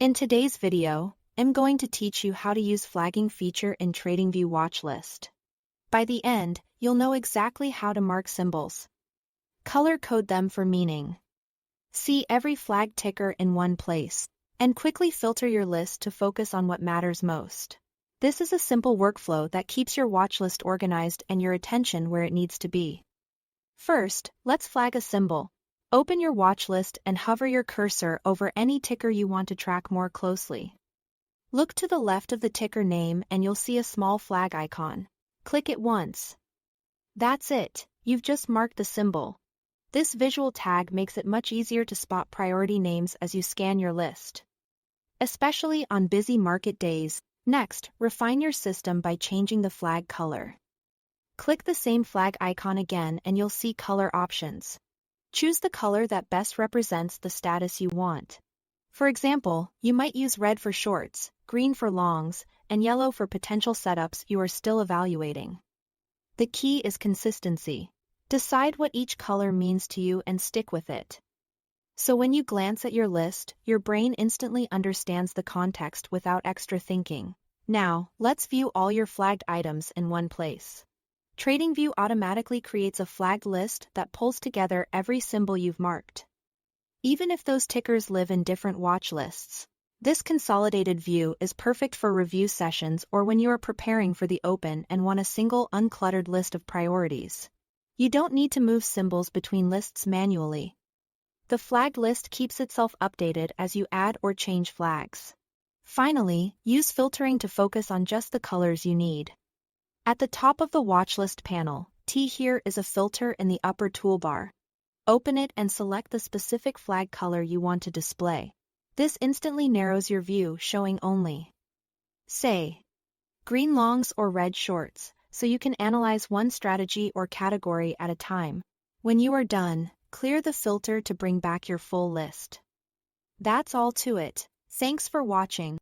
In today's video, I'm going to teach you how to use flagging feature in Tradingview Watchlist. By the end, you'll know exactly how to mark symbols, color code them for meaning, see every flag ticker in one place, and quickly filter your list to focus on what matters most. This is a simple workflow that keeps your watchlist organized and your attention where it needs to be. First, let's flag a symbol. Open your watchlist and hover your cursor over any ticker you want to track more closely. Look to the left of the ticker name and you'll see a small flag icon. Click it once. That's it, you've just marked the symbol. This visual tag makes it much easier to spot priority names as you scan your list, especially on busy market days. Next, refine your system by changing the flag color. Click the same flag icon again and you'll see color options. Choose the color that best represents the status you want. For example, you might use red for shorts, green for longs, and yellow for potential setups you are still evaluating. The key is consistency. Decide what each color means to you and stick with it. So when you glance at your list, your brain instantly understands the context without extra thinking. Now, let's view all your flagged items in one place. Tradingview automatically creates a flagged list that pulls together every symbol you've marked, even if those tickers live in different watch lists. This consolidated view is perfect for review sessions or when you are preparing for the open and want a single uncluttered list of priorities. You don't need to move symbols between lists manually. The flagged list keeps itself updated as you add or change flags. Finally, use filtering to focus on just the colors you need. At the top of the watchlist panel, here is a filter in the upper toolbar. Open it and select the specific flag color you want to display. This instantly narrows your view, showing only, say, green longs or red shorts, so you can analyze one strategy or category at a time. When you are done, clear the filter to bring back your full list. That's all to it. Thanks for watching.